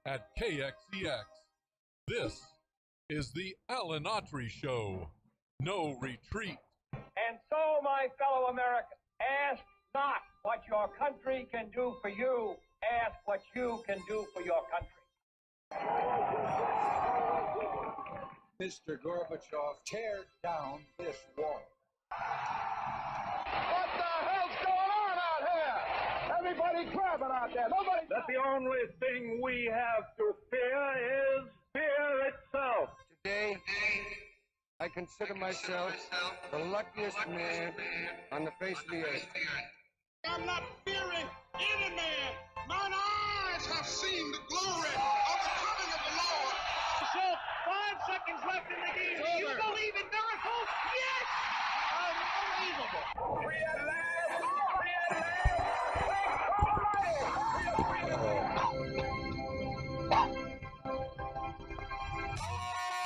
at KXEX. This is the Alan Autry Show. No retreat. And so, my fellow Americans, ask not what your country can do for you. Ask what you can do for your country. Mr. Gorbachev, tear down this wall. What the hell's going on out here? Everybody crabbing out there. Nobody. That the only thing we have to fear is fear itself. Today, I consider myself the luckiest man on the face of the earth. I'm not fearing any man. Mine eyes have seen the glory of the coming of the Lord. So, 5 seconds left in the game. Do you believe in miracles? Yes! Unbelievable. Free at last! Free at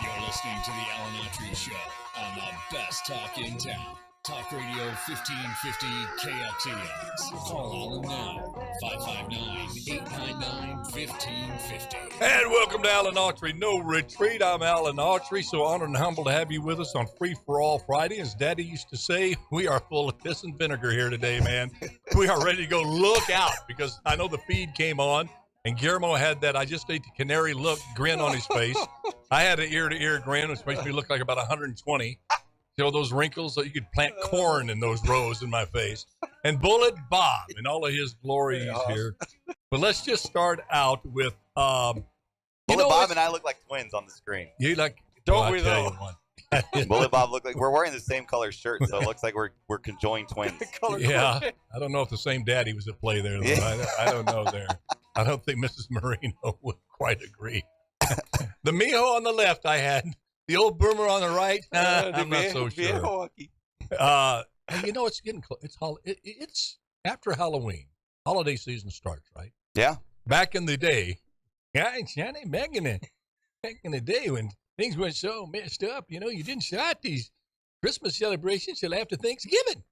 You're listening to the Alan Autry Show on the best talk in town. Talk Radio 1550 KXEX. Call Alan now, 559-899-1550. And welcome to Alan Autry No Retreat. I'm Alan Autry, so honored and humbled to have you with us on Free for All Friday. As Daddy used to say, we are full of piss and vinegar here today, man. We are ready to go. Look out, because I know the feed came on, and Guillermo had that I just ate the canary look grin on his face. I had an ear-to-ear grin, which makes me look like about 120. You know, those wrinkles, so you could plant corn in those rows in my face. And Bullet Bob in all of his glory here. But let's just start out with Bullet Bob and I look like twins on the screen. You like Don't we though? Bullet Bob look like we're wearing the same color shirt, so it looks like we're conjoined twins. Yeah, I don't know if the same daddy was at play there. Though. Yeah. I don't know there. I don't think Mrs. Moreno would quite agree. The Mijo on the left, I had. The old boomer on the right, I'm not so sure. You know, it's getting close. It's after Halloween. Holiday season starts, right? Yeah. Back in the day, back in the day when things went so messed up, you know, you didn't start these Christmas celebrations till after Thanksgiving.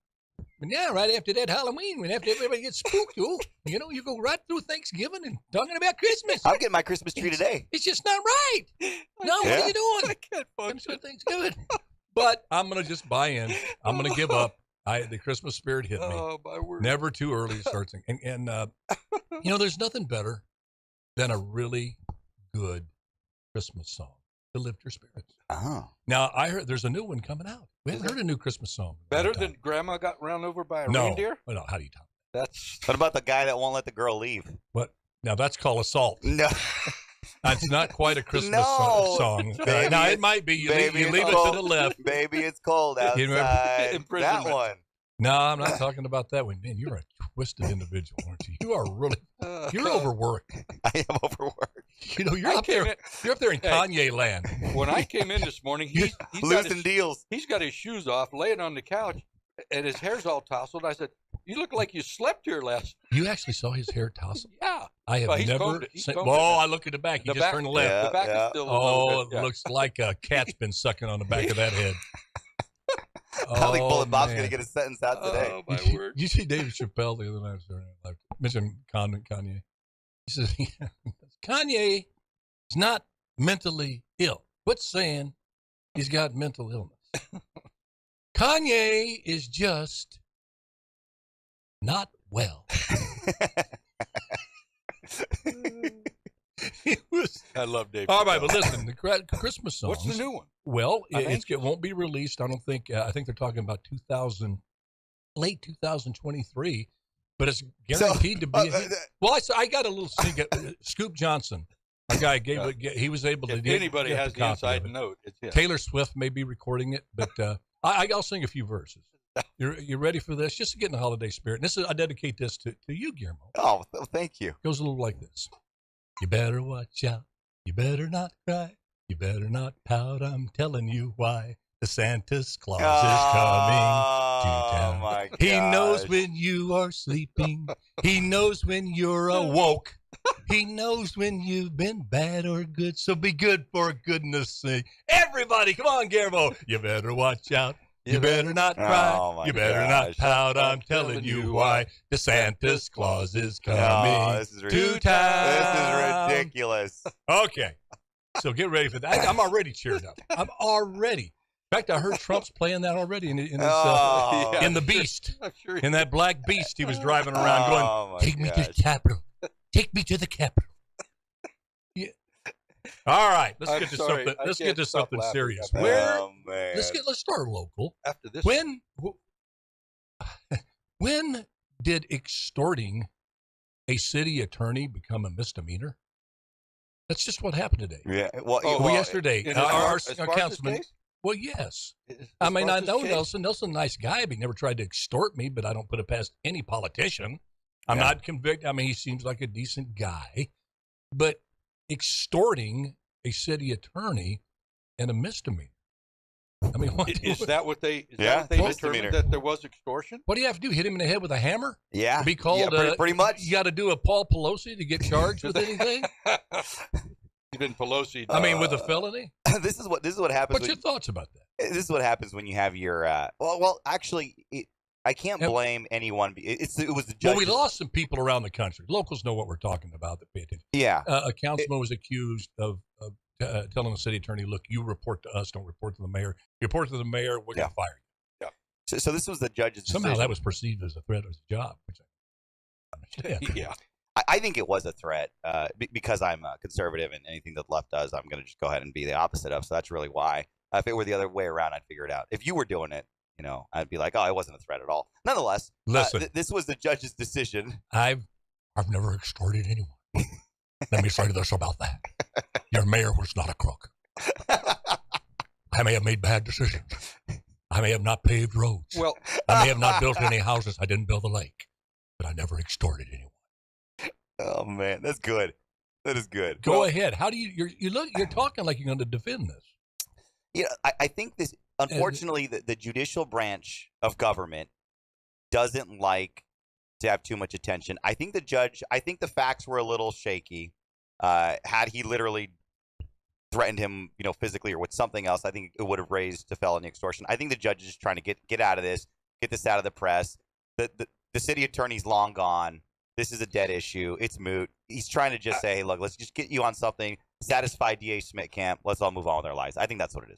But now, right after that Halloween, when after everybody gets spooked, you know, you go right through Thanksgiving and talking about Christmas. I'm getting my Christmas tree today. It's just not right. No, what are you doing? I can't function. Thanksgiving. But I'm going to just buy in. I'm going to give up. The Christmas spirit hit me. Oh, my word. Never too early to start singing. And you know, there's nothing better than a really good Christmas song to lift your spirits. Oh. Now, I heard there's a new one coming out. We haven't heard a new Christmas song. Better than Grandma got run over by a reindeer? No, how do you talk? That's What about the guy that won't let the girl leave? What? Now, that's called assault. No. It's not quite a Christmas song. Baby, now, it might be. You leave it cold. to the left. Baby, it's cold outside. You remember? That one. No, I'm not talking about that one. Man, you're a twisted individual, aren't you? You are really, you're overworked. I am overworked. You know, you're up there in Kanye land. when I came in this morning, he's Losing deals. He's got his shoes off, laying on the couch, and his hair's all tousled. I said, "You look like you slept here last." You actually saw his hair tossle? Yeah. I have never seen. Oh, I look at the back. He just turned left. The back is still a little bit, it looks like a cat's been sucking on the back of that head. I think Bullet Bob's going to get a sentence out today. Oh, my word. You see David Chappelle the other night, I mentioned Kanye. He says, Kanye is not mentally ill. Quit saying he's got mental illness. Kanye is just not well. I love Dave. All right, but listen, the Christmas songs. What's the new one? Well, it won't be released. I don't think. I think they're talking about late 2023, but it's guaranteed to be. Well, I got a little Scoop Johnson, a guy he was able to. If anybody has the inside note, it's him. Taylor Swift may be recording it, but I'll sing a few verses. You ready for this? Just to get in the holiday spirit. And I dedicate this to you, Guillermo. Oh, thank you. It goes a little like this. You better watch out. You better not cry. You better not pout. I'm telling you why. The Santa Claus is coming to town. My He knows when you are sleeping. He knows when you're awoke. He knows when you've been bad or good. So be good for goodness sake. Everybody, come on, Guillermo. You better watch out. You better not cry. Oh, my You better gosh. not pout. I'm telling you why. The Santa's Claus is coming This is to town. This is ridiculous. Okay. So get ready for that. I'm already cheered up. I'm already. In fact, I heard Trump's playing that already in the Beast. I'm sure In that black beast he was driving around going, take me to the Capitol. Take me to the Capitol. Yeah. All right, let's get to something. Let's get to something serious. Let's start local. After this, when did extorting a city attorney become a misdemeanor? That's just what happened today. Yeah. Well, yesterday, our councilman. Well, yes. I mean, I know Nelson. Nelson's a nice guy, but he never tried to extort me, but I don't put it past any politician. I'm not convicted. I mean, he seems like a decent guy, but extorting a city attorney and a misdemeanor. I mean, is that what they determined that there was extortion? What do you have to do? Hit him in the head with a hammer? Yeah. To be called pretty much. You got to do a Paul Pelosi to get charged with anything? Even Pelosi. I mean, with a felony? This is what happens. What's your thoughts about that? This is what happens when you have your actually, I can't blame anyone. It was the judge. Well, we lost some people around the country. Locals know what we're talking about. That pay attention. Yeah. A councilman was accused of telling the city attorney, "Look, you report to us. Don't report to the mayor. You report to the mayor, we're going to fire you." Yeah. So this was the judge's decision. Somehow that was perceived as a threat of his job, which I understand. Yeah. I think it was a threat because I'm conservative, and anything that the left does, I'm going to just go ahead and be the opposite of. So that's really why. If it were the other way around, I'd figure it out. If you were doing it, I'd be like, oh, it wasn't a threat at all. Nonetheless, listen, this was the judge's decision. I've never extorted anyone. Let me say this about that. Your mayor was not a crook. I may have made bad decisions. I may have not paved roads. Well, I may have not built any houses. I didn't build a lake, but I never extorted anyone. Oh man, that's good. That is good. Go ahead. How do you're talking like you're going to defend this? Yeah, I think this. Unfortunately, the judicial branch of government doesn't like to have too much attention. I think the facts were a little shaky. Had he literally threatened him, physically or with something else, I think it would have raised to felony extortion. I think the judge is trying to get out of this, get this out of the press. The city attorney's long gone. This is a dead issue. It's moot. He's trying to just say, hey, look, let's just get you on something, satisfy D.A. Schmidt camp. Let's all move on with our lives. I think that's what it is.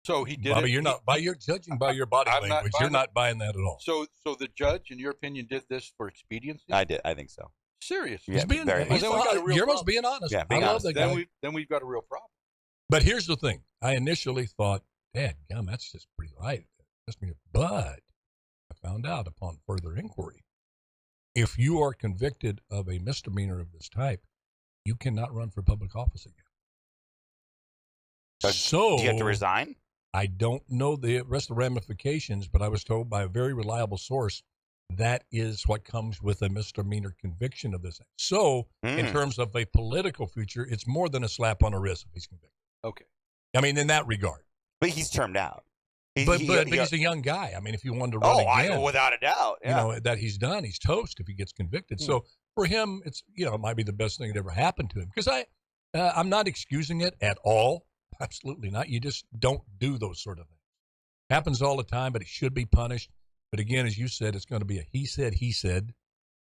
So he did. Bobby, you're not judging by your body language. You're not buying that at all. So the judge, in your opinion, did this for expediency? I did. I think so. Seriously, He's being Guillermo's being honest. Yeah, I love that guy. Then we've got a real problem. But here's the thing. I initially thought, Dad, that's just pretty light. But I found out upon further inquiry, if you are convicted of a misdemeanor of this type, you cannot run for public office again. So do you have to resign? I don't know the rest of the ramifications, but I was told by a very reliable source that is what comes with a misdemeanor conviction of this. So in terms of a political future, it's more than a slap on the wrist if he's convicted. Okay. I mean, in that regard. But he's termed out. But he's a young guy. I mean, if you wanted to run again, without a doubt, that he's done, he's toast if he gets convicted. So for him, it's it might be the best thing that ever happened to him. Because I'm not excusing it at all. Absolutely not. You just don't do those sort of things. Happens all the time, but it should be punished. But again, as you said, it's going to be a he said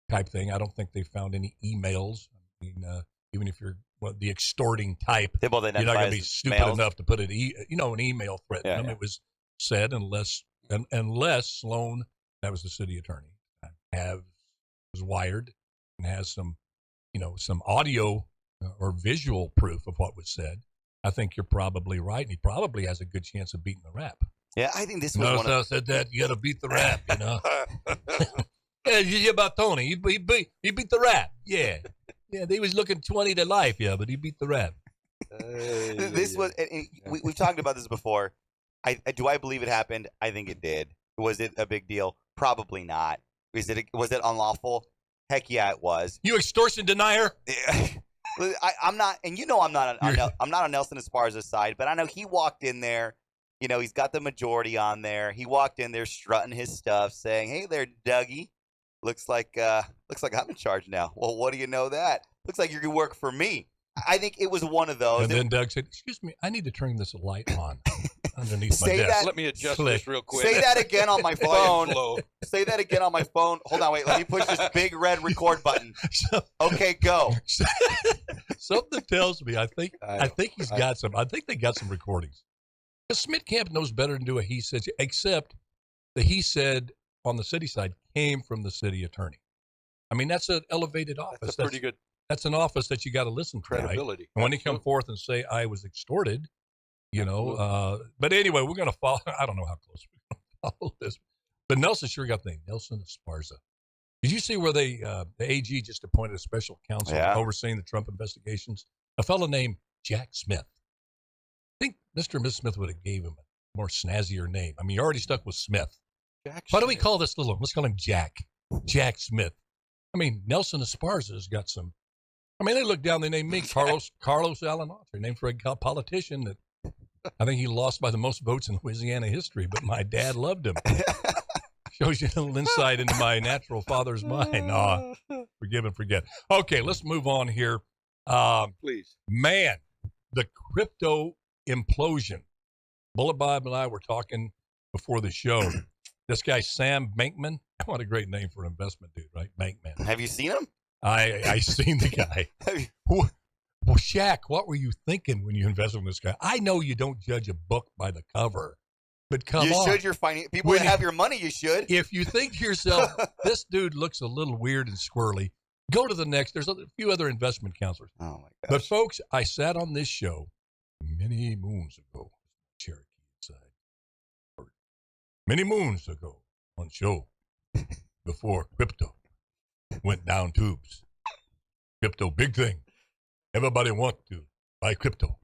type thing. I don't think they found any emails. I mean, even if you're the extorting type, you're not going to be stupid enough to put an email threat. It was said unless Sloan, that was the city attorney, was wired and has some audio or visual proof of what was said. I think you're probably right, and he probably has a good chance of beating the rap. Yeah, I think this was I said that you got to beat the rap, Yeah, you hear about Tony? He beat the rap. Yeah, he was looking 20 to life. Yeah, but he beat the rap. We've talked about this before. Do I believe it happened? I think it did. Was it a big deal? Probably not. Was it unlawful? Heck yeah, it was. You extortion denier. I'm not, and I'm not on Nelson Esparza's side, but I know he walked in there. He's got the majority on there. He walked in there strutting his stuff, saying, "Hey there, Dougie. Looks like I'm in charge now." Well, what do you know that? Looks like you're gonna work for me. I think it was one of those. And then Doug said, "Excuse me, I need to turn this light on." underneath my Say desk. that- Let me adjust Click. this real quick. Say that again on my phone. Low. Say that again on my phone. Hold on, wait. Let me push this big red record button. Okay, go. Something tells me I think he's got some. I think they got some recordings. Because Smith-Camp knows better than do a he said, except the he said on the city side came from the city attorney. I mean, that's an elevated office. That's pretty good That's an office that you got to listen to. credibility. Right? And when he come forth and say I was extorted, but anyway, we're going to follow. I don't know how close we're going to follow this, but Nelson sure got the Nelson Esparza. Did you see where the AG just appointed a special counsel overseeing the Trump investigations? A fellow named Jack Smith. I think Mr. and Miss Smith would have gave him a more snazzier name. I mean, you're already stuck with Smith. Why do we call this little? Let's call him Jack. Jack Smith. I mean, Nelson Esparza's got some. I mean, they look down. They named me Carlos Allen Autry, named for a politician that I think he lost by the most votes in Louisiana history. But my dad loved him. Shows you a little insight into my natural father's mind. Forgive and forget. Okay, let's move on here. Please. Man, the crypto implosion. Bullet Bob and I were talking before the show. This guy, Sam Bankman, what a great name for an investment dude, right? Bankman. Have you seen him? I seen the guy. Well, Shaq, what were you thinking when you invested in this guy? I know you don't judge a book by the cover. But come on. You should. You're finding people that have your money. You should. If you think to yourself, this dude looks a little weird and squirrely, go to the next. There's a few other investment counselors. Oh, my gosh. But, folks, I sat on this show many moons ago. Cherokee inside. Many moons ago on show before crypto went down tubes. Crypto, big thing. Everybody want to buy crypto.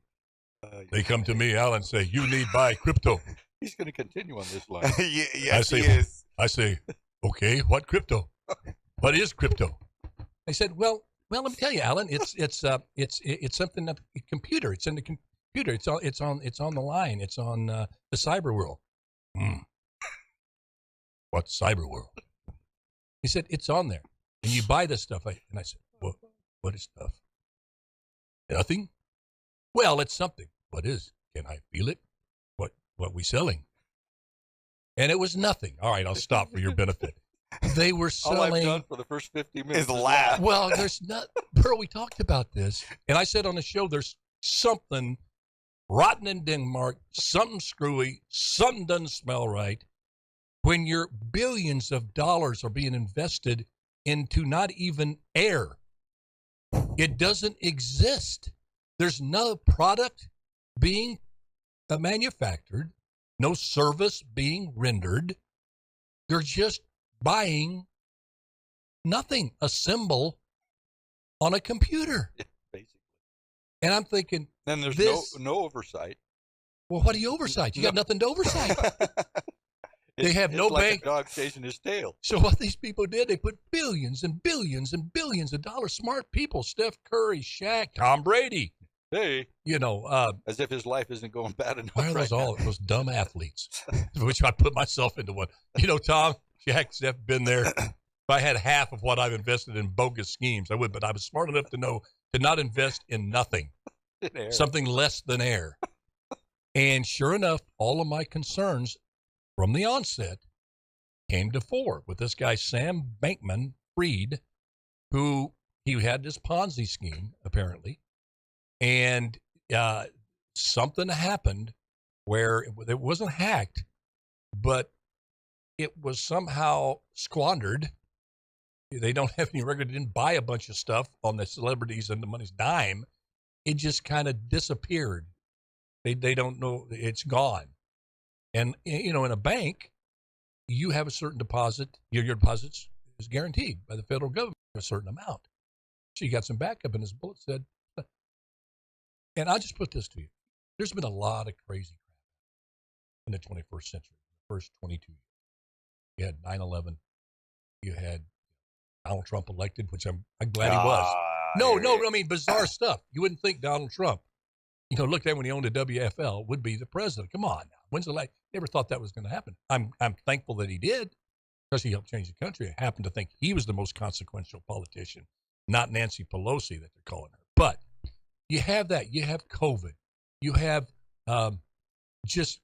They come to me, Alan, say, you need buy crypto. He's going to continue on this line. Yes, he is. I say, okay, what crypto? What is crypto? I said, well, let me tell you, Alan, it's something that a computer. It's in the computer. It's on the line. It's on the cyber world. What's cyber world? He said, it's on there, and you buy this stuff. And I said, what is stuff? Nothing. Well, it's something. What is? Can I feel it? What we selling? And it was nothing. All right, I'll stop for your benefit. They were selling. All I've done for the first 50 minutes is laugh. Well, there's not. Pearl, we talked about this, and I said on the show, there's something rotten in Denmark, something screwy, something doesn't smell right. When your billions of dollars are being invested into not even air, it doesn't exist. There's no product being manufactured, no service being rendered. They're just buying nothing, a symbol on a computer. Basically. And I'm thinking, then there's no oversight. Well, what do you oversight? You got nothing to oversight. They have no like bank. A dog chasing his tail. So what these people did, they put billions and billions and billions of dollars. Smart people, Steph Curry, Shaq, Tom Brady. Hey, as if his life isn't going bad enough. Why are those those dumb athletes? Which I put myself into one. Tom, Shaq, Steph, been there. If I had half of what I've invested in bogus schemes, I would. But I was smart enough to know to not invest in nothing, something less than air. And sure enough, all of my concerns from the onset came to fore with this guy, Sam Bankman-Fried, who he had this Ponzi scheme, apparently. And something happened where it wasn't hacked, but it was somehow squandered. They don't have any record. They didn't buy a bunch of stuff on the celebrities and the money's dime. It just kind of disappeared. They don't know. It's gone. And, in a bank, you have a certain deposit. Your deposits is guaranteed by the federal government a certain amount. So you got some backup, and his bullet said, and I'll just put this to you. There's been a lot of crazy crap in the 21st century, the first 22 years. You had 9/11. You had Donald Trump elected, which I'm glad he was. No, I mean, bizarre stuff. You wouldn't think Donald Trump, look at when he owned a WFL, would be the president. Come on now. When's the last? Never thought that was going to happen. I'm thankful that he did because he helped change the country. I happen to think he was the most consequential politician, not Nancy Pelosi that they're calling her. But you have that. You have COVID. You have just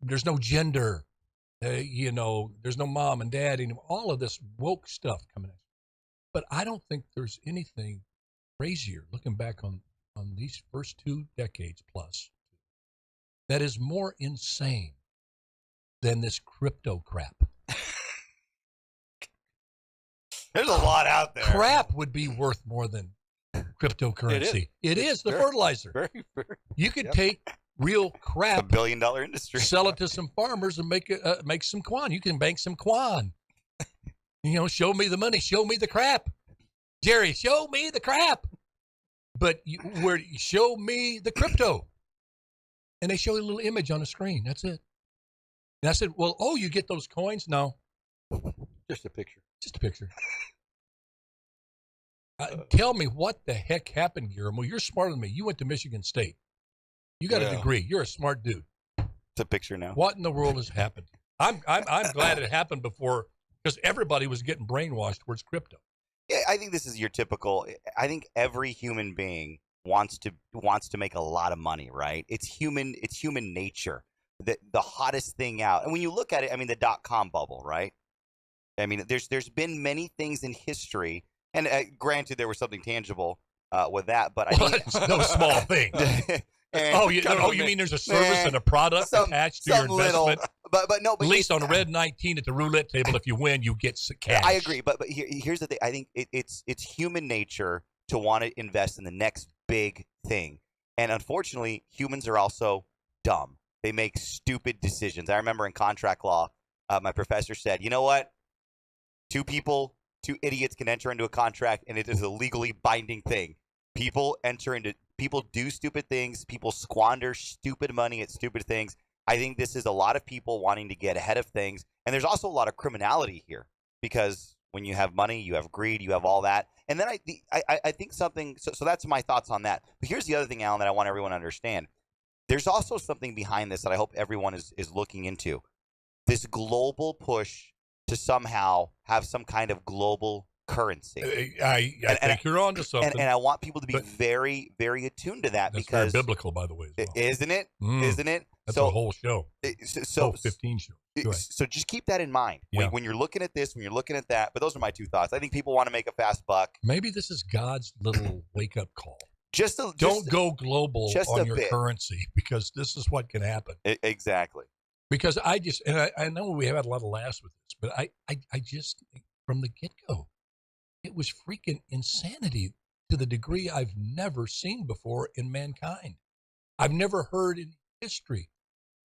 there's no gender, there's no mom and dad anymore. All of this woke stuff coming in. But I don't think there's anything crazier looking back on these first 2 decades plus that is more insane than this crypto crap. There's a lot out there. Crap would be worth more than cryptocurrency. It is the fertilizer. Very, very. You could take real crap, $1 billion industry, sell it to some farmers and make some quan. You can bank some quan. Show me the money, show me the crap. Jerry, show me the crap. But show me the crypto. And they show you a little image on the screen. That's it. And I said, well, you get those coins? No. Just a picture. Just a picture. Tell me what the heck happened, Guillermo. You're smarter than me. You went to Michigan State. You got a degree. You're a smart dude. It's a picture now. What in the world has happened? I'm glad it happened before, because everybody was getting brainwashed towards crypto. Yeah, I think this is your typical. I think every human being wants to make a lot of money, right? It's human nature. The hottest thing out, and when you look at it, I mean, the .com bubble, right? I mean, there's been many things in history, and granted, there was something tangible with that, but I think it's no small thing. You mean there's a service and a product attached to your investment? But at least on red 19 at the roulette table, if you win, you get cash. I agree, but here's the thing. I think it's human nature to want to invest in the next big thing, and unfortunately, humans are also dumb. They make stupid decisions. I remember in contract law, my professor said, "You know what? Two idiots can enter into a contract, and it is a legally binding thing. People do stupid things. People squander stupid money at stupid things. I think this is a lot of people wanting to get ahead of things, and there's also a lot of criminality here, because when you have money, you have greed, you have all that. And then I think something. So that's my thoughts on that. But here's the other thing, Alan, that I want everyone to understand. There's also something behind this that I hope everyone is looking into. This global push to somehow have some kind of global currency. I think you're onto something. And I want people to be very, very attuned to that, that's because very biblical, by the way. As well. Isn't it? Isn't it? That's a whole show. So 15 shows. So just keep that in mind when you're looking at this, when you're looking at that. But those are my 2 thoughts. I think people want to make a fast buck. Maybe this is God's little wake-up call. Don't go global on your currency, because this is what can happen. Exactly. Because I know we have had a lot of laughs with this, but I just, from the get-go, it was freaking insanity to the degree I've never seen before in mankind. I've never heard in history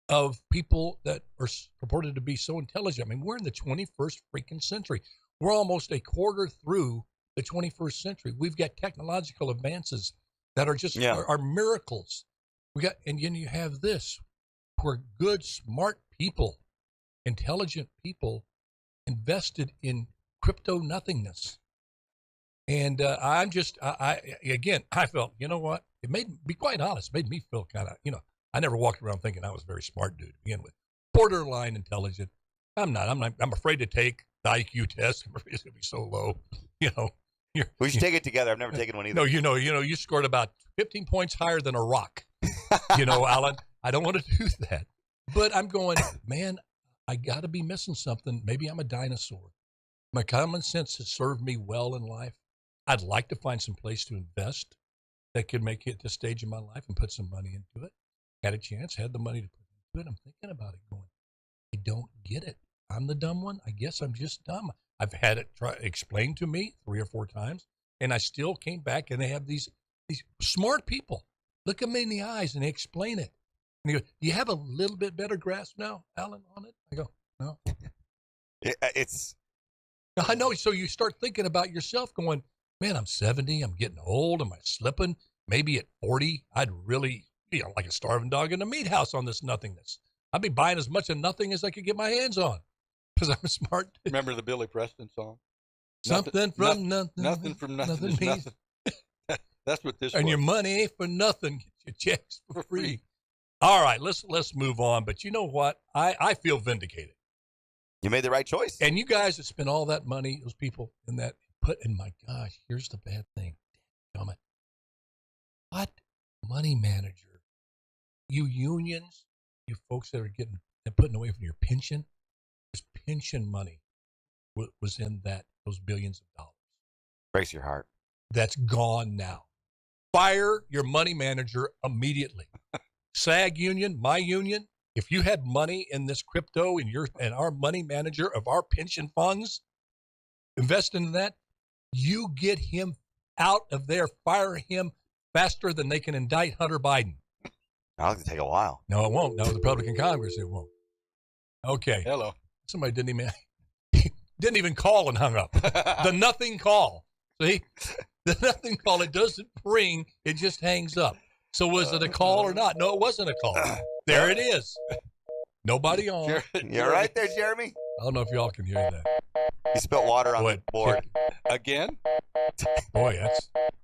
of people that are purported to be so intelligent. I mean, we're in the 21st freaking century. We're almost a quarter through the 21st century. We've got technological advances that are just are miracles. And then you have this, where good, smart people, intelligent people invested in crypto nothingness. And I felt, you know what? It made me, be quite honest, made me feel kind of, I never walked around thinking I was a very smart dude to begin with. Borderline intelligent. I'm not. I'm afraid to take the IQ test. I'm afraid it's going to be so low. We should take it together. I've never taken one either. No, you scored about 15 points higher than a rock. Alan, I don't want to do that. But I'm going, man, I got to be missing something. Maybe I'm a dinosaur. My common sense has served me well in life. I'd like to find some place to invest that could make it at this stage of my life and put some money into it. Had a chance, had the money to put into it. I'm thinking about it going, I don't get it. I'm the dumb one. I guess I'm just dumb. I've had it explained to me 3 or 4 times, and I still came back, and they have these smart people look at me in the eyes, and they explain it. And they go, do you have a little bit better grasp now, Alan, on it? I go, no. I know. So you start thinking about yourself going, man, I'm 70. I'm getting old. Am I slipping? Maybe at 40, I'd really, like a starving dog in a meat house on this nothingness. I'd be buying as much of nothing as I could get my hands on, because I'm a smart dude. Remember the Billy Preston song? Something from nothing. Nothing from nothing is nothing. That's what this and was. Your money ain't for nothing. Get your checks for free. All right, let's move on. But you know what? I feel vindicated. You made the right choice. And you guys that spent all that money, those people in that, my gosh, here's the bad thing. Damn it. What money manager? You unions, you folks that are putting away from your pension, this pension money was in those billions of dollars. Breaks your heart. That's gone now. Fire your money manager immediately. SAG union, my union, if you had money in this crypto and our money manager of our pension funds invest in that, you get him out of there, fire him faster than they can indict Hunter Biden. That'll take a while. No, it won't. No, the Republican Congress, it won't. Okay. Hello. Somebody didn't even call and hung up. The nothing call. See? The nothing call. It doesn't ring. It just hangs up. So was it a call or not? No, it wasn't a call. There it is. Nobody on. You're right there, Jeremy. I don't know if y'all can hear that. He spilled water on the board. Again? Boy,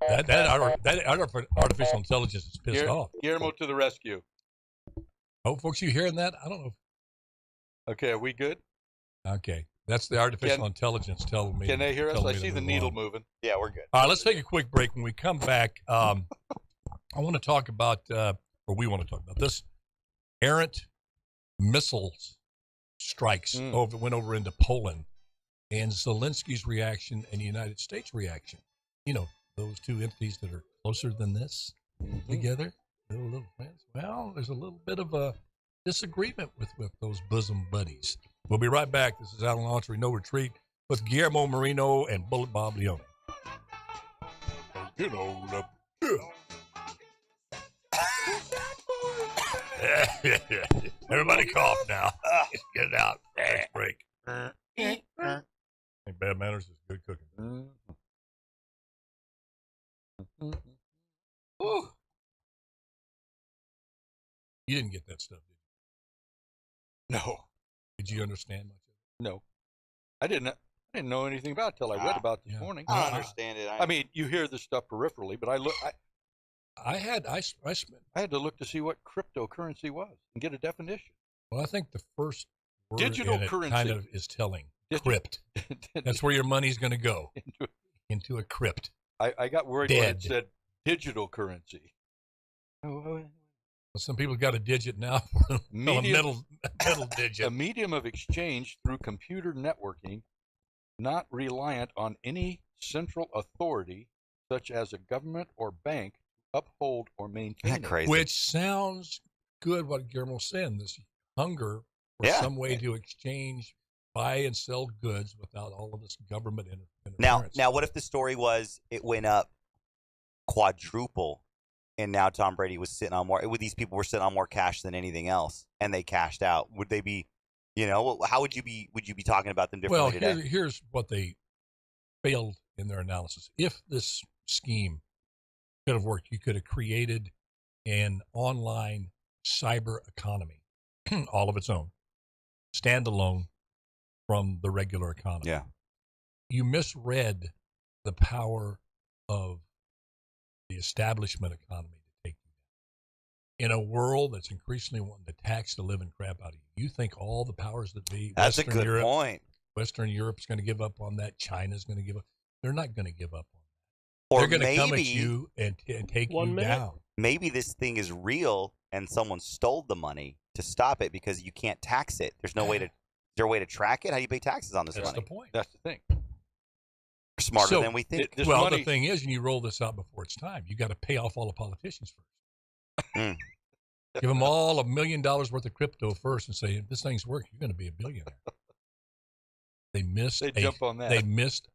that artificial intelligence is pissed off. Guillermo to the rescue. Oh, folks, you hearing that? I don't know. Okay, are we good? Okay. That's the artificial intelligence telling me. Can they hear us? I see the needle moving. Yeah, we're good. All right, let's take a quick break. When we come back, I want to talk about, or we want to talk about this errant missiles strikes went over into Poland, and Zelensky's reaction and the United States reaction. You know, those two entities that are closer than this together, little friends. Well, there's a little bit of a disagreement with those bosom buddies. We'll be right back. This is Alan Autry, No Retreat, with Guillermo Moreno and Bullet Bob Leoni. You know, everybody cough now. Let's get it out. Let's break. I think bad manners is good cooking. You didn't get that stuff, did you? No. Did you understand much of it? No. I didn't know anything about it till I read about it this morning. I don't understand it. I mean, you hear this stuff peripherally, but I had to look to see what cryptocurrency was and get a definition. Well, I think the first word digital in it currency kind of is telling. Crypt. That's where your money's going to go. Into a crypt. I got worried when it said digital currency. Some people got a digit now. A middle digit. A medium of exchange through computer networking, not reliant on any central authority, such as a government or bank, to uphold or maintain it. Crazy. Which sounds good, what Guillermo's saying, this hunger for some way to exchange, buy and sell goods without all of this government interference. Now, what if the story was it went up quadruple, and now Tom Brady was sitting on more? These people were sitting on more cash than anything else, and they cashed out. Would they be? How would you be? Would you be talking about them differently today? Well, here's what they failed in their analysis. If this scheme could have worked, you could have created an online cyber economy, all of its own, standalone from the regular economy. Yeah. You misread the power of the establishment economy to take you down. In a world that's increasingly wanting to tax the living crap out of you, you think all the powers that be, that's a good point. Western Europe's going to give up on that. China's going to give up. They're not going to give up on that. Or they're going to come at you and take you down. Maybe this thing is real and someone stole the money to stop it because you can't tax it. There's no way to. Is there a way to track it? How do you pay taxes on this money? That's the point. That's the thing. We're smarter than we think. The thing is, and you roll this out before it's time, you got to pay off all the politicians first. Give them all $1 million worth of crypto first and say, if this thing's working, you're going to be a billionaire. They missed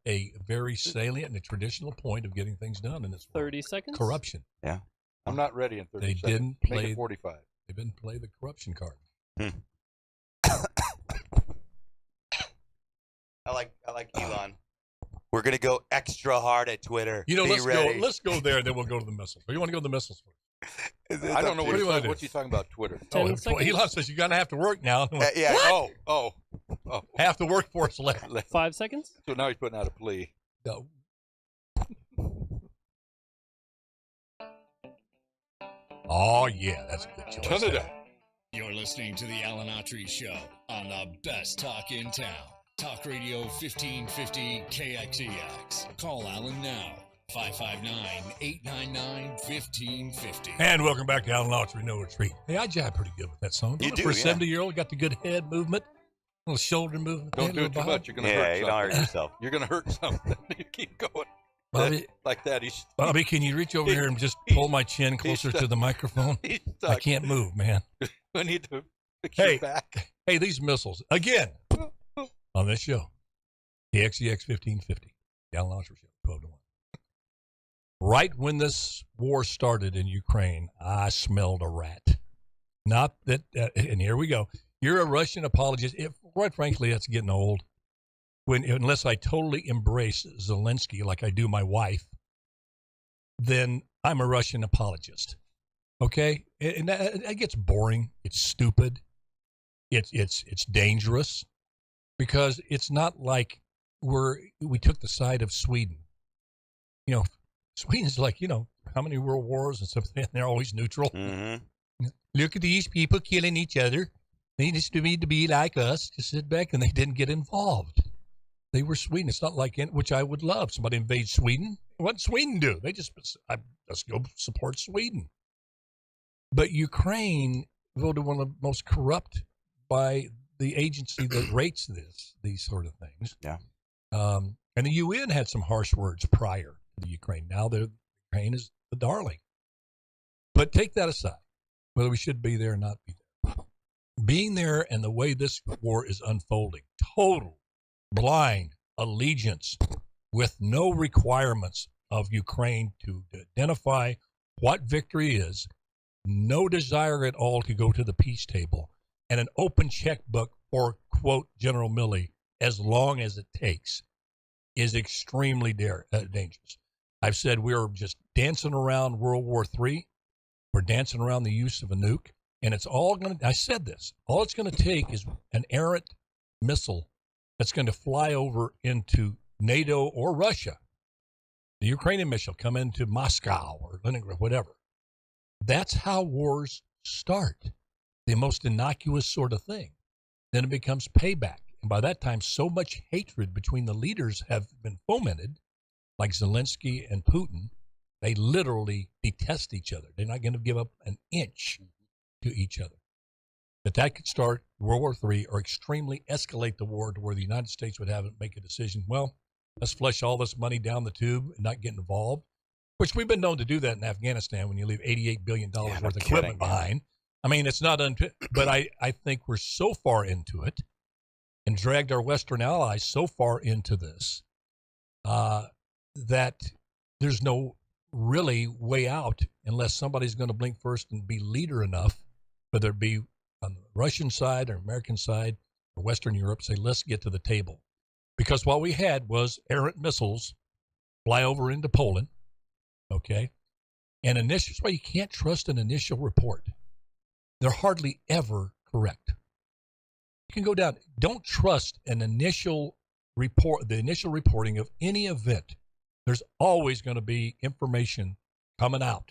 a very salient and a traditional point of getting things done in this 30 seconds? Yeah. Corruption. I'm not ready in 30 seconds. They didn't play Make it 45. They didn't play the corruption card. I like Elon. We're gonna go extra hard at Twitter. Let's go there, and then we'll go to the missiles. Or you want to go to the missiles first? I don't know what you talking about Twitter. Elon says you're gonna have to work now. Yeah. Oh. Half the workforce left. 5 seconds. So now he's putting out a plea. No. Oh yeah, that's a good choice. Turn it up. You're listening to the Alan Autry Show on the best talk in town. Talk Radio 1550 KXEX. Call Alan now. 559-899-1550. And welcome back to Alan Autry, No Retreat. Hey, I jab pretty good with that song. You do, For a yeah. 70-year-old, got the good head movement, little shoulder movement. Don't do it too much. You're going to hurt you something. don't hurt yourself. You're going to hurt something. You keep going. Bobby, Like that. Bobby, can you reach over here and just pull my chin closer to the microphone? He's I stuck. can't move, man. I need to fix Hey. your back. Hey, these missiles, again, on this show, the XEX 1550, the Alan Autry Show, 12 to 1. Right when this war started in Ukraine, I smelled a rat. Not that, and here we go. You're a Russian apologist. Quite frankly, that's getting old. Unless I totally embrace Zelensky like I do my wife, then I'm a Russian apologist. Okay? And that gets boring. It's stupid. It's dangerous because it's not like we took the side of Sweden. You know, Sweden's like, how many world wars and stuff, and they're always neutral. Mm-hmm. Look at these people killing each other. They just need to be like us, to sit back, and they didn't get involved. They were Sweden. It's not like, which I would love. Somebody invades Sweden. What did Sweden do? Let's go support Sweden. But Ukraine voted one of the most corrupt by the agency that rates these sort of things. Yeah. And the UN had some harsh words prior to the Ukraine. Now Ukraine is the darling. But take that aside, whether we should be there or not be there. Being there and the way this war is unfolding, total blind allegiance with no requirements of Ukraine to identify what victory is, no desire at all to go to the peace table, and an open checkbook for, quote, General Milley, as long as it takes, is extremely dangerous. I've said we're just dancing around World War III. We're dancing around the use of a nuke. And it's all going to, I said this, all it's going to take is an errant missile that's going to fly over into NATO or Russia. The Ukrainian missile come into Moscow or Leningrad, whatever. That's how wars start. The most innocuous sort of thing. Then it becomes payback. And by that time, so much hatred between the leaders have been fomented, like Zelensky and Putin, they literally detest each other. They're not going to give up an inch to each other. That could start World War III or extremely escalate the war to where the United States would have to make a decision. Well, let's flush all this money down the tube and not get involved, which we've been known to do that in Afghanistan when you leave $88 billion worth of equipment behind. I mean, it's not, but I think we're so far into it and dragged our Western allies so far into this that there's no really way out unless somebody's going to blink first and be leader enough, whether it be on the Russian side or American side or Western Europe, say, let's get to the table. Because what we had was errant missiles fly over into Poland, okay? And that's why you can't trust an initial report. They're hardly ever correct. You can go down. Don't trust an initial report, the initial reporting of any event. There's always going to be information coming out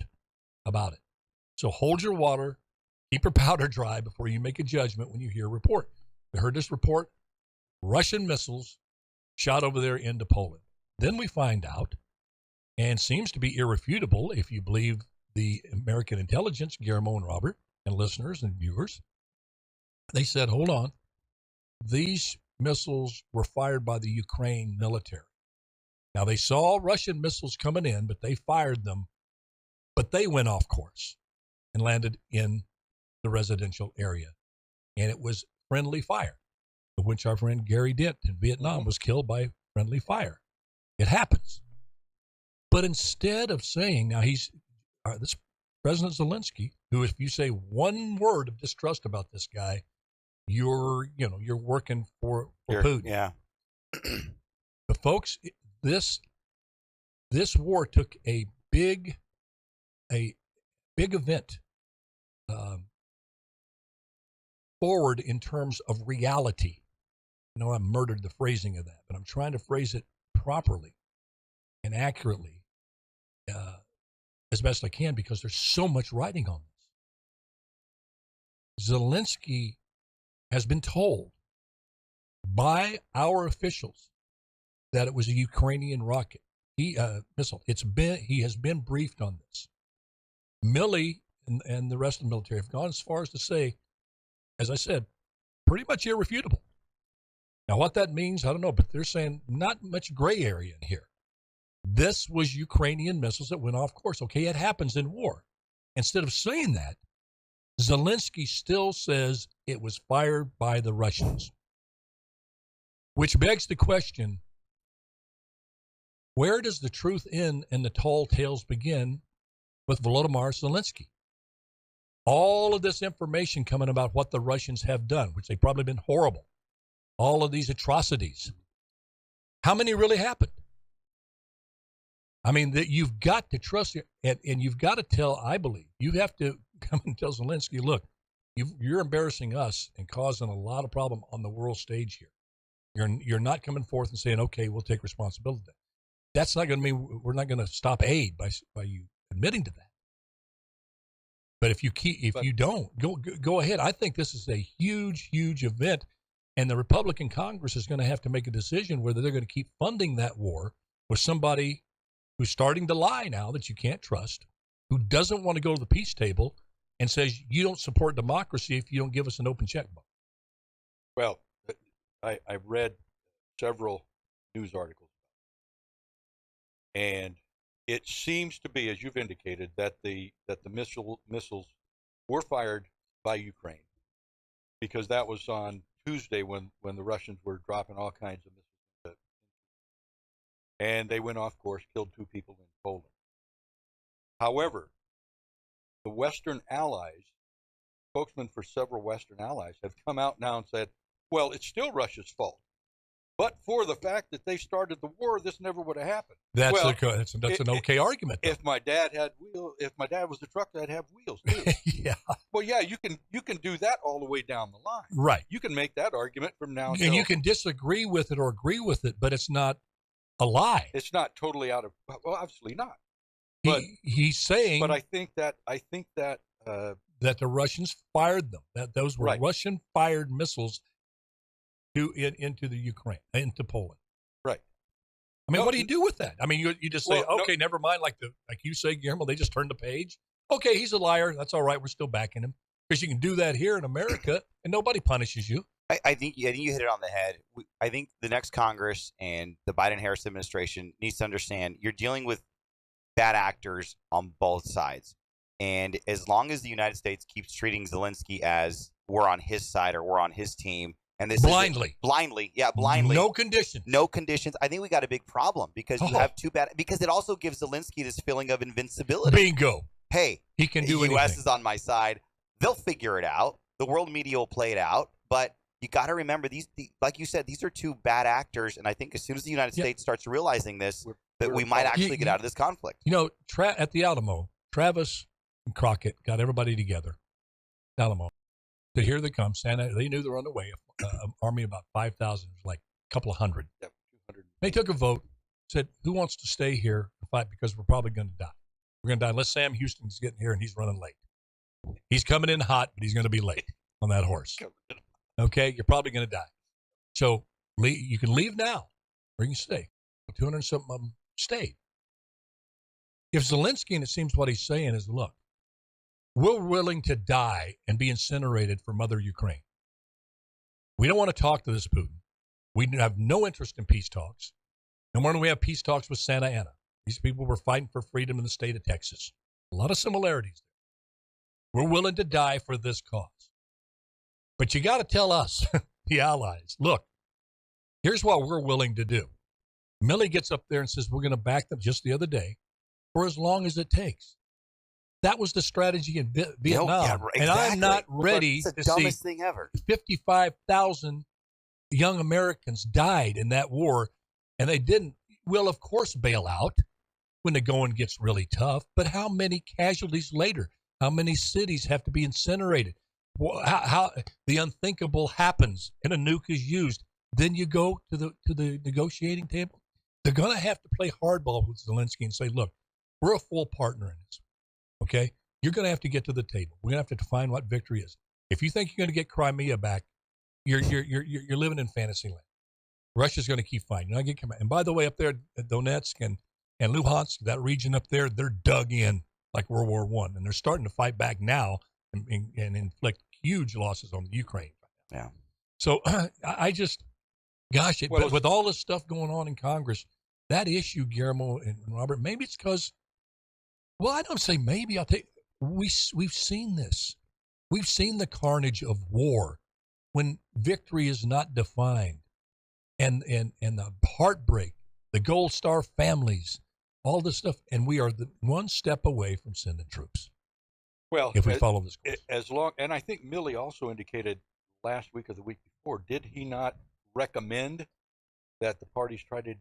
about it. So hold your water, keep your powder dry before you make a judgment when you hear a report. We heard this report, Russian missiles shot over there into Poland. Then we find out, and seems to be irrefutable if you believe the American intelligence, Guillermo and Robert, and listeners and viewers, they said, hold on, these missiles were fired by the Ukraine military. Now, they saw Russian missiles coming in, but they fired them, but they went off course and landed in the residential area. And it was friendly fire, of which our friend Gary Dent in Vietnam was killed by friendly fire. It happens. But instead of saying, now this President Zelensky, who if you say one word of distrust about this guy, you're working for Putin. Yeah. But folks, this war took a big event forward in terms of reality. I know I murdered the phrasing of that, but I'm trying to phrase it properly and accurately as best I can because there's so much writing on this. Zelensky has been told by our officials that it was a Ukrainian rocket missile. He has been briefed on this. Milley and the rest of the military have gone as far as to say, as I said, pretty much irrefutable. Now, what that means, I don't know, but they're saying not much gray area in here. This was Ukrainian missiles that went off course. Okay, it happens in war. Instead of saying that, Zelensky still says it was fired by the Russians, which begs the question, where does the truth end and the tall tales begin with Volodymyr Zelensky? All of this information coming about what the Russians have done, which they've probably been horrible, all of these atrocities. How many really happened? I mean, that you've got to trust it, and you've got to tell, I believe, you have to come and tell Zelensky, look, you're embarrassing us and causing a lot of problem on the world stage here. You're not coming forth and saying, okay, we'll take responsibility. That's not going to mean we're not going to stop aid by you admitting to that. But if you don't, go ahead. I think this is a huge, huge event, and the Republican Congress is going to have to make a decision whether they're going to keep funding that war with somebody who's starting to lie now that you can't trust, who doesn't want to go to the peace table and says you don't support democracy if you don't give us an open checkbook. Well, I've read several news articles, and it seems to be, as you've indicated, that the missiles were fired by Ukraine, because that was on Tuesday when the Russians were dropping all kinds of missiles, and they went off course, killed 2 people in Poland. However, the Western allies, spokesmen for several Western allies, have come out now and said, well, it's still Russia's fault. But for the fact that they started the war, this never would have happened. That's an okay argument, though. If my dad was the truck, I'd have wheels too. Yeah. Well, yeah, you can do that all the way down the line. Right. You can make that argument from now until. And you can disagree with it or agree with it, but it's not a lie. It's not totally out of. Well, obviously not. But he's saying. But I think that. That the Russians fired them. That those were right. Russian-fired missiles into the Ukraine, into Poland. Right. I mean, what do you do with that? I mean, you just say, well, okay, never mind. Like you say, Guillermo, they just turned the page. Okay, he's a liar. That's all right. We're still backing him, because you can do that here in America and nobody punishes you. I think you hit it on the head. I think the next Congress and the Biden-Harris administration needs to understand you're dealing with bad actors on both sides. And as long as the United States keeps treating Zelensky as we're on his side or we're on his team, and this blindly, no conditions, I think we got a big problem, because you have too bad. Because it also gives Zelensky this feeling of invincibility. Bingo. Hey, he can do the U.S. anything. is on my side. They'll figure it out. The world media will play it out. But you got to remember, like you said, these are 2 bad actors. And I think as soon as the United States starts realizing this, that we might actually get out of this conflict. You know, at the Alamo, Travis and Crockett got everybody together. Alamo. Said, here they come. They knew they were on the way. An army of about 5,000, like a couple of hundred. Yep, 200. They took a vote, said, who wants to stay here and fight, because we're probably going to die. We're going to die unless Sam Houston's getting here and he's running late. He's coming in hot, but he's going to be late on that horse. Okay, you're probably going to die. So you can leave now, or you can stay. 200-something of them stayed. If Zelensky, and it seems what he's saying is, look, we're willing to die and be incinerated for Mother Ukraine. We don't want to talk to this Putin. We have no interest in peace talks. No more than we have peace talks with Santa Anna. These people were fighting for freedom in the state of Texas. A lot of similarities there. We're willing to die for this cause. But you got to tell us, the allies, look, here's what we're willing to do. Milley gets up there and says, we're going to back them just the other day for as long as it takes. That was the strategy in Vietnam. Yeah, exactly. And I'm not ready to see. It's the dumbest thing ever. 55,000 young Americans died in that war, and they will, of course, bail out when the going gets really tough. But how many casualties later? How many cities have to be incinerated? How the unthinkable happens and a nuke is used. Then you go to the negotiating table. They're going to have to play hardball with Zelensky and say, look, we're a full partner in this. Okay? You're going to have to get to the table. We're going to have to define what victory is. If you think you're going to get Crimea back, you're living in fantasy land. Russia's going to keep fighting. And by the way, up there at Donetsk and And Luhansk, that region up there, they're dug in like World War I, and they're starting to fight back now and inflict huge losses on the Ukraine. Yeah. So I just, gosh, but with all this stuff going on in Congress, that issue, Guillermo and Robert, maybe it's because, well, I don't say maybe. I'll take. We've seen this. We've seen the carnage of war when victory is not defined, and the heartbreak, the Gold Star families, all this stuff, and we are one step away from sending troops. Well, if we follow this course. As long, and I think Milley also indicated last week or the week before, did he not recommend that the parties try to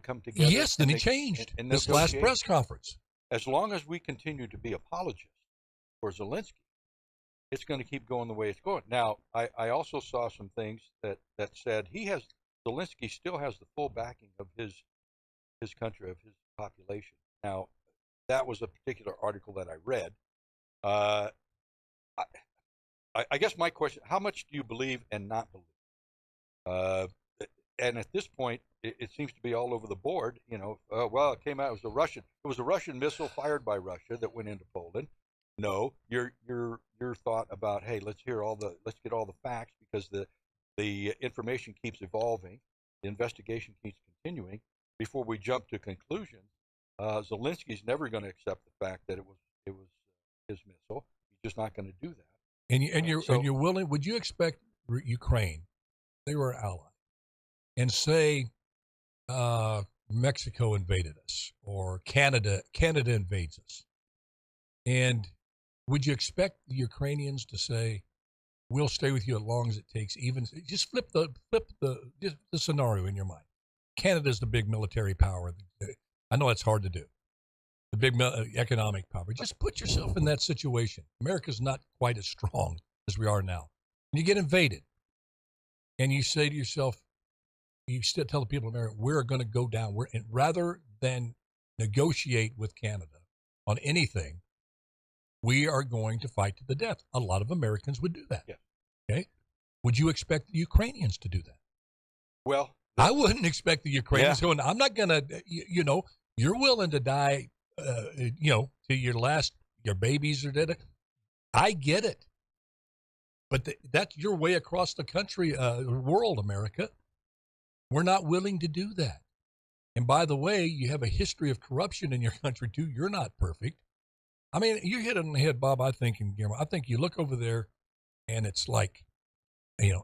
come together? Yes, then he changed this last press conference. As long as we continue to be apologists for Zelensky, it's going to keep going the way it's going. Now, I also saw some things that said Zelensky still has the full backing of his country, of his population. Now, that was a particular article that I read. I guess my question: how much do you believe and not believe? And at this point, it seems to be all over the board. Well, it came out it was a Russian missile fired by Russia that went into Poland. No, your thought about, hey, let's get all the facts, because the information keeps evolving, the investigation keeps continuing before we jump to conclusions. Zelensky's never going to accept the fact that it was his missile. He's just not going to do that. And you're willing? Would you expect Ukraine? They were an ally, and say Mexico invaded us or Canada invades us, and would you expect the Ukrainians to say, "We'll stay with you as long as it takes"? Even just flip the scenario in your mind. Canada's the big military power. I know that's hard to do. The big economic power. Just put yourself in that situation. America's not quite as strong as we are now. And you get invaded, and you say to yourself, you still tell the people in America, we're going to go down. And rather than negotiate with Canada on anything, we are going to fight to the death. A lot of Americans would do that. Yeah. Okay. Would you expect the Ukrainians to do that? Well, I wouldn't expect the Ukrainians going, I'm not going to, you're willing to die, to your babies are dead. I get it. But that's your way across the country, world, America. We're not willing to do that. And by the way, you have a history of corruption in your country too. You're not perfect. I mean, you hit it on the head, Bob. I think you look over there and it's like,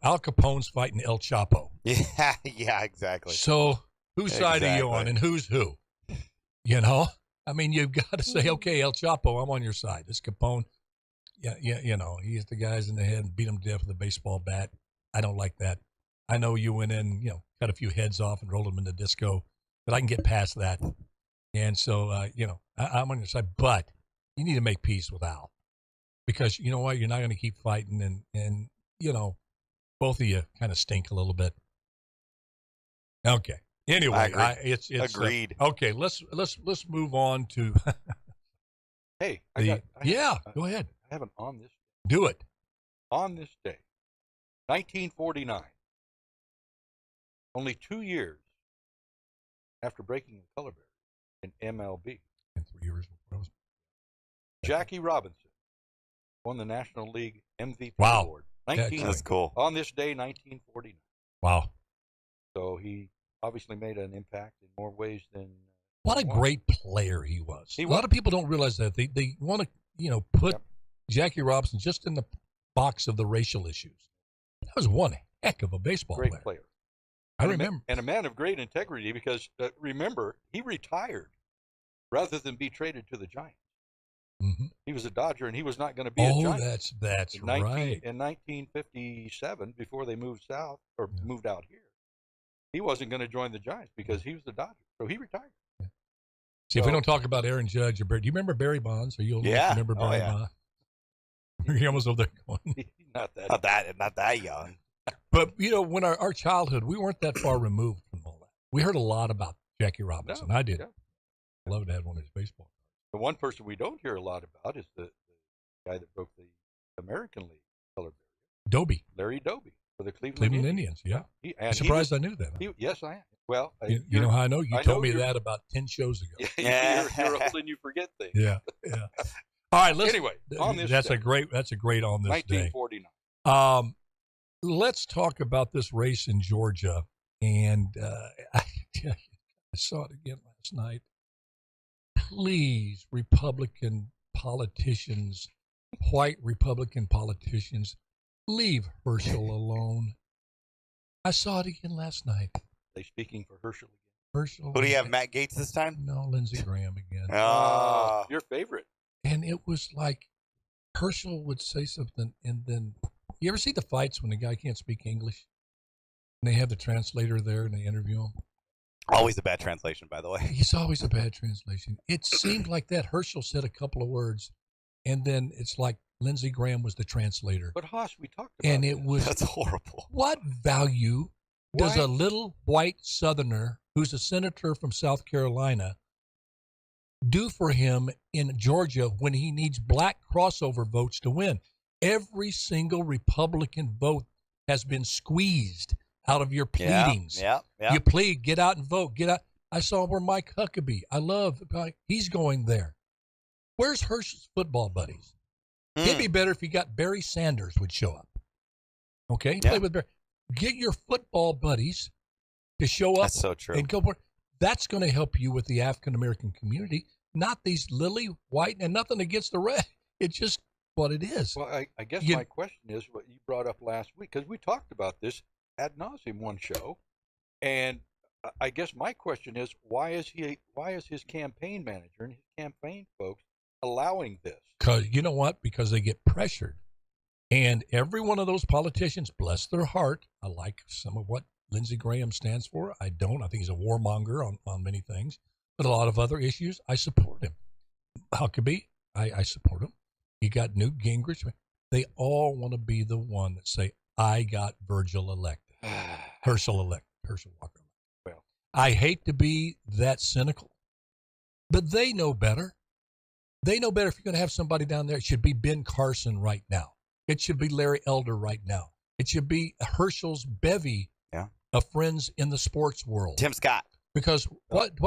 Al Capone's fighting El Chapo. Yeah, exactly. So whose side are you on and who's who? I mean, you've got to say, okay, El Chapo, I'm on your side. This Capone, he hit the guys in the head and beat them to death with a baseball bat. I don't like that. I know you went in, cut a few heads off and rolled them in the disco, but I can get past that. And so, I'm on your side, but you need to make peace with Al, because you know what? You're not going to keep fighting, and both of you kind of stink a little bit. Okay. Anyway, it's agreed. Okay, let's move on to. Hey, go ahead. I have an on this. Do it. On this day, 1949, only 2 years after breaking the color barrier in MLB. In 3 years. Jackie Robinson won the National League MVP award. That's cool. On this day, 1949. Wow. So he obviously made an impact in more ways than. What a great player he was. A lot of people don't realize that. They want to, put Jackie Robinson just in the box of the racial issues. That was one heck of a baseball player. Great player. I remember. And a man of great integrity, because, remember, he retired rather than be traded to the Giants. Mm-hmm. He was a Dodger, and he was not going to be a Giant. That's right. In 1957, before they moved south, or moved out here, he wasn't going to join the Giants because he was the Dodger. So he retired. Yeah. See, if we don't talk about Aaron Judge or Barry, do you remember Barry Bonds? Are you old enough to remember Barry Bonds? You're almost over there going. He's not that young. But, when our childhood, we weren't that far removed from all that. We heard a lot about Jackie Robinson. I did. I loved to have one of his baseball cards. The one person we don't hear a lot about is the guy that broke the American League color barrier. Doby. Larry Doby. For the Cleveland Indians, yeah. I'm surprised I knew that. Yes, I am. Well, you know how I know? You told me you're- that about 10 shows ago. You're old and you forget things. Yeah, yeah. All right, let's. Anyway, on this that's day, a great on this day. 1949. Let's talk about this race in Georgia, and I saw it again last night. Please, Republican politicians, white Republican politicians, leave Herschel alone. I saw it again last night. They speaking for Herschel again. Herschel. Who do you have, Matt Gaetz this time? No, Lindsey Graham again. Your favorite. And it was like Herschel would say something, and then you ever see the fights when the guy can't speak English? And they have the translator there and they interview him? Always a bad translation, by the way. He's always a bad translation. It seemed like that. Herschel said a couple of words, and then it's like Lindsey Graham was the translator. But Haas, we talked about and it was that's horrible. What value does a little white Southerner who's a senator from South Carolina do for him in Georgia when he needs black crossover votes to win? Every single Republican vote has been squeezed out of your pleadings. Yeah. You plead, get out and vote. Get out. I saw where Mike Huckabee, he's going there. Where's Herschel's football buddies? It'd be better if you got Barry Sanders would show up. Okay? Yeah. Play with Barry. Get your football buddies to show up. That's so true. And go for it. That's going to help you with the African American community, not these lily white, and nothing against the red. It's just what it is. Well, I guess my question is what you brought up last week, because we talked about this ad nauseum one show, and I guess my question is why is his campaign manager and his campaign folks allowing this? Because you know what? Because they get pressured, and every one of those politicians, bless their heart, I like some of what Lindsey Graham stands for. I don't. I think he's a warmonger on many things, but a lot of other issues, I support him. Huckabee, I support him. You got Newt Gingrich. They all want to be the one that say, I got Virgil elected. Herschel Walker. Well, I hate to be that cynical, but they know better. They know better. If you're going to have somebody down there, it should be Ben Carson right now. It should be Larry Elder right now. It should be Herschel's bevy of friends in the sports world. Tim Scott. Because what did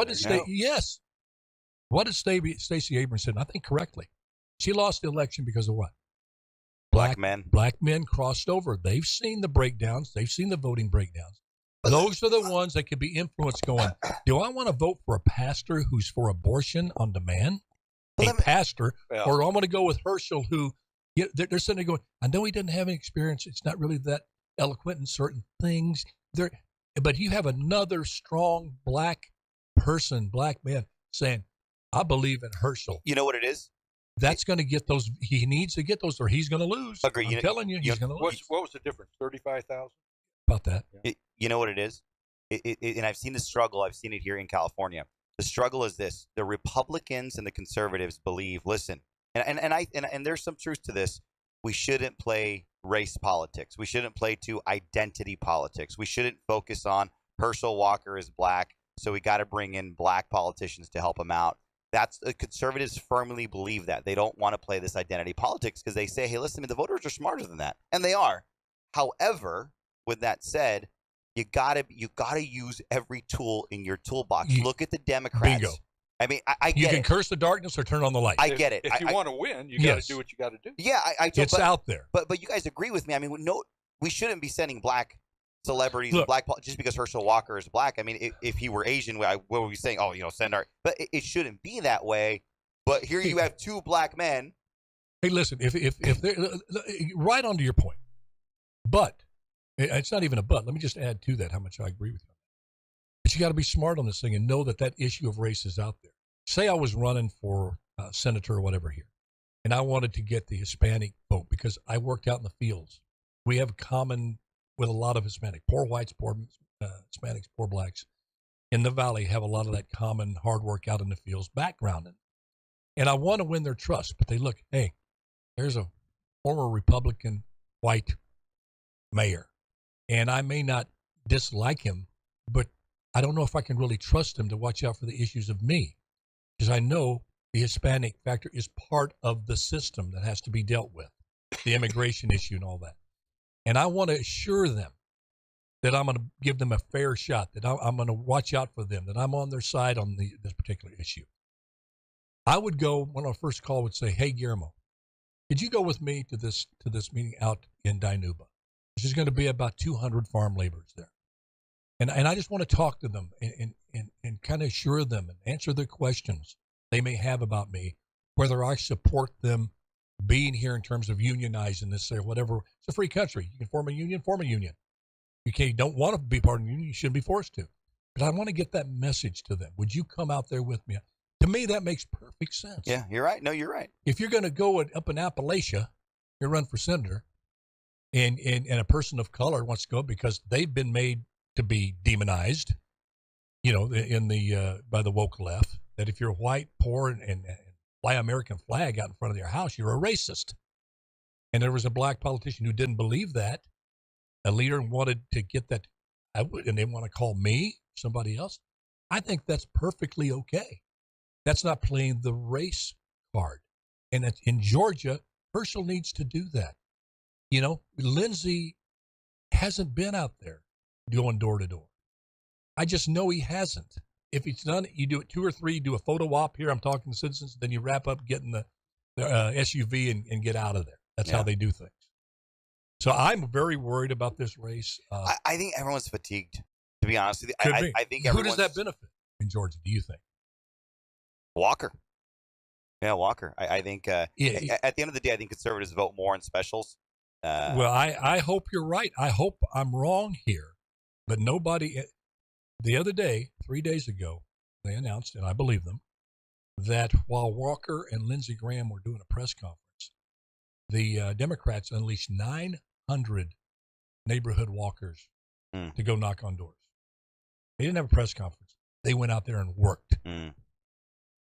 what did Stacey Abrams said, and I think correctly, she lost the election because of what? Black men. Black men crossed over. They've seen the breakdowns. They've seen the voting breakdowns. Those are the ones that could be influenced going, do I want to vote for a pastor who's for abortion on demand? Pastor. Or I'm going to go with Herschel who, they're sitting there going, I know he doesn't have any experience. It's not really that eloquent in certain things. But you have another strong black man saying, I believe in Herschel. You know what it is? That's going to get those. He needs to get those, or he's going to lose. Agree. I'm telling you, he's going to lose. What was the difference? 35,000? About that. You know what it is? And I've seen the struggle. I've seen it here in California. The struggle is this: the Republicans and the conservatives believe. Listen, and there's some truth to this. We shouldn't play race politics. We shouldn't play to identity politics. We shouldn't focus on Herschel Walker is black, so we got to bring in black politicians to help him out. That's the conservatives firmly believe that. They don't want to play this identity politics because they say, hey, listen, the voters are smarter than that. And they are. However, with that said, you gotta use every tool in your toolbox. Look at the Democrats. Bingo. I mean, I get it. You can curse the darkness or turn on the light. I get it. If you want to win, you got to do what you got to do. Yeah, it's out there. But you guys agree with me. I mean, we shouldn't be sending black celebrities, just because Herschel Walker is black. I mean, if he were Asian, what would we saying? Oh, send our. But it shouldn't be that way. But here you have two black men. Hey, listen, if they're right on to your point, but it's not even a but. Let me just add to that how much I agree with you. But you got to be smart on this thing and know that issue of race is out there. Say I was running for senator or whatever here, and I wanted to get the Hispanic vote because I worked out in the fields. We have common with a lot of Hispanic, poor whites, poor Hispanics, poor blacks in the valley have a lot of that common hard work out in the fields background. And I want to win their trust, but they look, hey, there's a former Republican white mayor, and I may not dislike him, but I don't know if I can really trust him to watch out for the issues of me, because I know the Hispanic factor is part of the system that has to be dealt with, the immigration issue and all that. And I want to assure them that I'm going to give them a fair shot, that I'm going to watch out for them, that I'm on their side on this particular issue. I would go, when I first call, would say, hey, Guillermo, could you go with me to this meeting out in Dinuba? There's going to be about 200 farm laborers there. And I just want to talk to them and kind of assure them and answer their questions they may have about me, whether I support them being here in terms of unionizing this or whatever. It's a free country. You can form a union, You don't want to be part of the union, you shouldn't be forced to. But I want to get that message to them. Would you come out there with me? To me, that makes perfect sense. Yeah, you're right. No, you're right. If you're going to go up in Appalachia, you run for senator, and a person of color wants to go because they've been made to be demonized, by the woke left, that if you're white, poor, and fly American flag out in front of your house, you're a racist. And there was a black politician who didn't believe that. A leader wanted to get that, and they want to call me, somebody else. I think that's perfectly okay. That's not playing the race card. And in Georgia, Herschel needs to do that. Lindsey hasn't been out there going door to door. I just know he hasn't. If he's done it, you do it 2 or 3, do a photo op here, I'm talking to citizens, then you wrap up, get in the SUV and get out of there. That's how they do things. So I'm very worried about this race. I think everyone's fatigued, to be honest with you. I think who does that benefit in Georgia, do you think? Walker. Yeah, Walker. I think at the end of the day, I think conservatives vote more in specials. Well, I hope you're right. I hope I'm wrong here. But nobody, the other day, 3 days ago, they announced, and I believe them, that while Walker and Lindsey Graham were doing a press conference, the Democrats unleashed 900 neighborhood walkers to go knock on doors. They didn't have a press conference. They went out there and worked.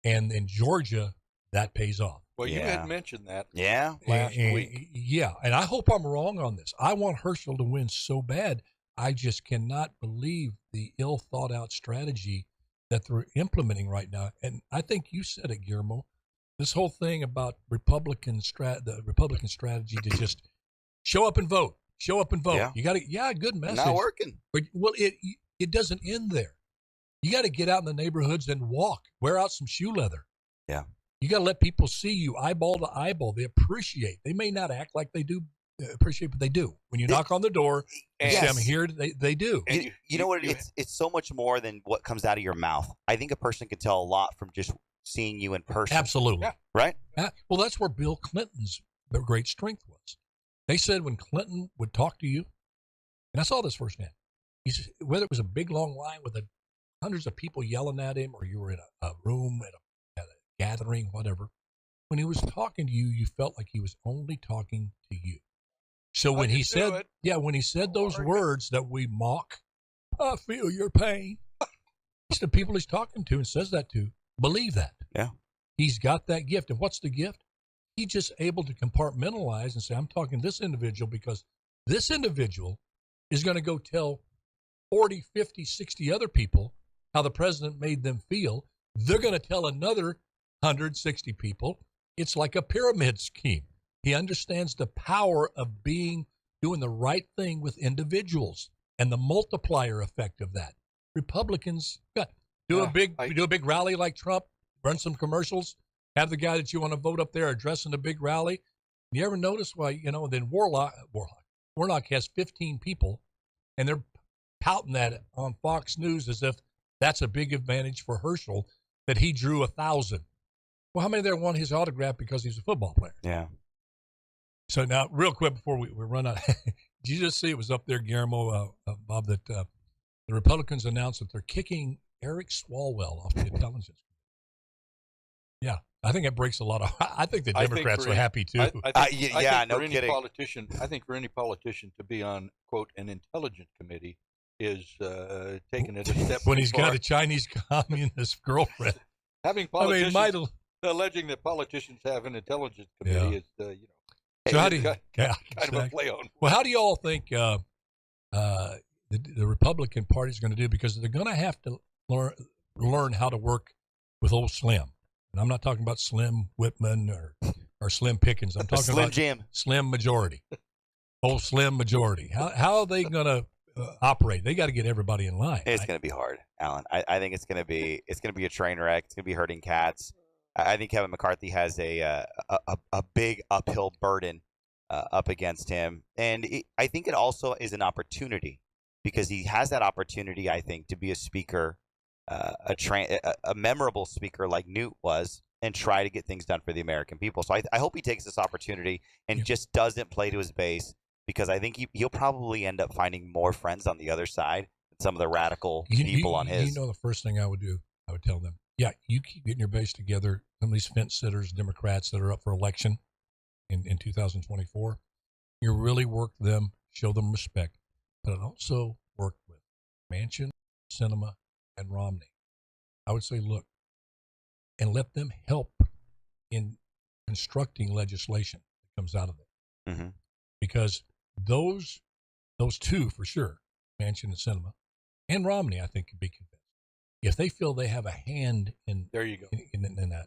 And in Georgia, that pays off. Well, you had mentioned that last week. Yeah, and I hope I'm wrong on this. I want Herschel to win so bad. I just cannot believe the ill-thought-out strategy that they're implementing right now. And I think you said it, Guillermo. This whole thing about the Republican strategy to just show up and vote. Yeah. You got to, good message. Not working. But, well, it doesn't end there. You got to get out in the neighborhoods and walk. Wear out some shoe leather. Yeah. You got to let people see you eyeball to eyeball. They appreciate. They may not act like they do appreciate, but they do. When you knock on the door and say, I'm here, they do. You know what? It's so much more than what comes out of your mouth. I think a person can tell a lot from just seeing you in person. Absolutely. Yeah. Right? Well, that's where Bill Clinton's great strength was. They said when Clinton would talk to you, and I saw this firsthand, whether it was a big, long line with hundreds of people yelling at him or you were in a room at a gathering, whatever, when he was talking to you, you felt like he was only talking to you. So when he said, those words that we mock, I feel your pain, it's the people he's talking to and says that to, believe that. Yeah. He's got that gift. And what's the gift? He's just able to compartmentalize and say, I'm talking to this individual because this individual is going to go tell 40, 50, 60 other people how the president made them feel. They're going to tell another 160 people. It's like a pyramid scheme. He understands the power of doing the right thing with individuals and the multiplier effect of that. Republicans do a big rally like Trump, run some commercials, have the guy that you want to vote up there addressing a big rally. You ever notice why, then Warnock has 15 people and they're touting that on Fox News as if that's a big advantage for Herschel that he drew 1,000. Well, how many there want his autograph because he's a football player? Yeah. So now, real quick before we run out, did you just see it was up there, Guillermo, Bob, that the Republicans announced that they're kicking Eric Swalwell off the intelligence committee? Yeah, I think it breaks a lot of. I think the Democrats are happy too. I think for any politician to be on quote an intelligence committee is taking it a step when he's far. got a Chinese communist girlfriend. Having politicians alleging that politicians have an intelligence committee is So how do you, kind of a play on. Well, how do you all think the Republican Party is going to do? Because they're going to have to learn how to work with old Slim. And I'm not talking about Slim Whitman or Slim Pickens. I'm talking Slim about Jim. Slim Majority. whole slim majority. How are they going to operate? They got to get everybody in line. It's going to be hard, Alan. I think it's going to be a train wreck. It's going to be hurting cats. I think Kevin McCarthy has a big uphill burden up against him, and I think it also is an opportunity because he has that opportunity. I think to be a speaker, a memorable speaker like Newt was, and try to get things done for the American people. So I hope he takes this opportunity and just doesn't play to his base, because I think he'll probably end up finding more friends on the other side than some of the radical people on his. You know, the first thing I would do, I would tell them, yeah, you keep getting your base together. Some of these fence sitters, Democrats that are up for election in 2024, you really work them, show them respect, but also work with Manchin, Sinema, and Romney. I would say, look, and let them help in constructing legislation that comes out of it. Mm-hmm. Because those two, for sure, Manchin and Sinema, and Romney, I think, could be convinced. If they feel they have a hand in, there you go. in that,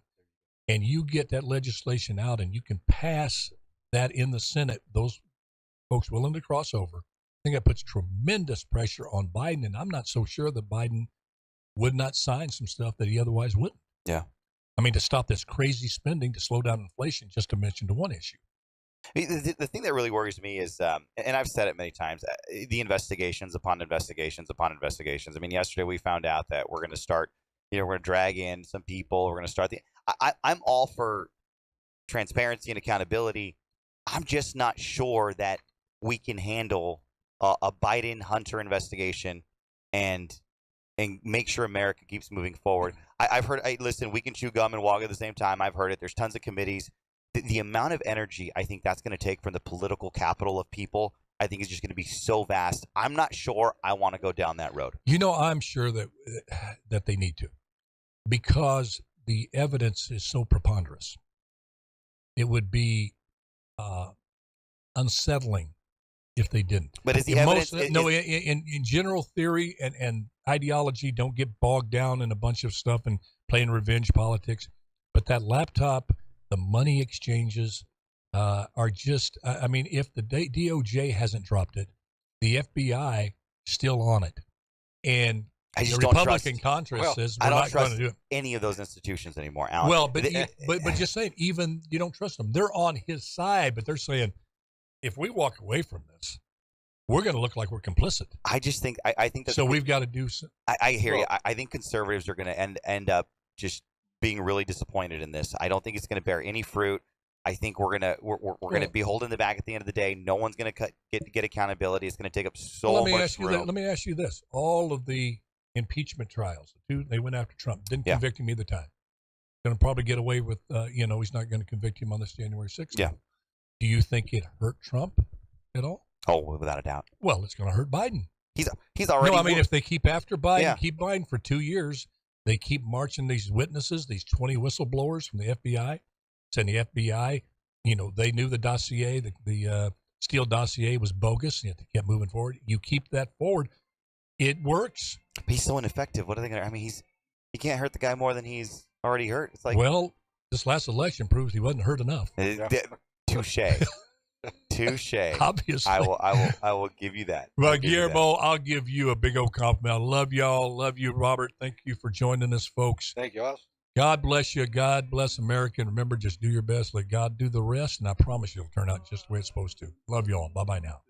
and you get that legislation out and you can pass that in the Senate, those folks willing to cross over, I think that puts tremendous pressure on Biden, and I'm not so sure that Biden would not sign some stuff that he otherwise wouldn't. Yeah. I mean, to stop this crazy spending, to slow down inflation, just to mention the one issue. The thing that really worries me is, and I've said it many times, the investigations upon investigations upon investigations. I mean, yesterday we found out that we're going to start, we're going to drag in some people. We're going to start I'm all for transparency and accountability. I'm just not sure that we can handle a Biden Hunter investigation and make sure America keeps moving forward. I've heard, listen, we can chew gum and walk at the same time. I've heard it. There's tons of committees. The amount of energy I think that's going to take from the political capital of people, I think is just going to be so vast. I'm not sure I want to go down that road. I'm sure that they need to, because the evidence is so preponderous. It would be unsettling if they didn't. But is the evidence... in general theory and ideology, don't get bogged down in a bunch of stuff and playing revenge politics. But that laptop, the money exchanges are just, I mean, if the DOJ hasn't dropped it, the FBI still on it. And the Republican Congress says we're not going to do it. Any of those institutions anymore, Alan. Well, but just saying, even you don't trust them. They're on his side, but they're saying, if we walk away from this, we're going to look like we're complicit. I just think I think that. So we've got to do. I hear you. I think conservatives are going to end up just being really disappointed in this. I don't think it's going to bear any fruit. I think we're gonna be holding the bag at the end of the day. No one's going to get accountability. It's going to take up so much room. Let me ask you this: all of the impeachment trials, they went after Trump, didn't convict him either time. Going to probably get away with, he's not going to convict him on this January 6th. Yeah. Do you think it hurt Trump at all? Oh, without a doubt. Well, it's going to hurt Biden. He's already. No, I mean, if they keep after Biden, keep Biden for 2 years, they keep marching these witnesses, these 20 whistleblowers from the FBI, saying the FBI, they knew the dossier, the Steele dossier was bogus, and they kept moving forward. You keep that forward, it works. But he's so ineffective. What are they going to? I mean, he can't hurt the guy more than he's already hurt. It's like, well, this last election proves he wasn't hurt enough. Touche. Obviously, I will give you that. Well, Guillermo, I'll give you a big old compliment. I love y'all. Love you, Robert. Thank you for joining us, folks. Thank you, Oz. God bless you. God bless America. And remember, just do your best. Let God do the rest. And I promise you it'll turn out just the way it's supposed to. Love y'all. Bye-bye now.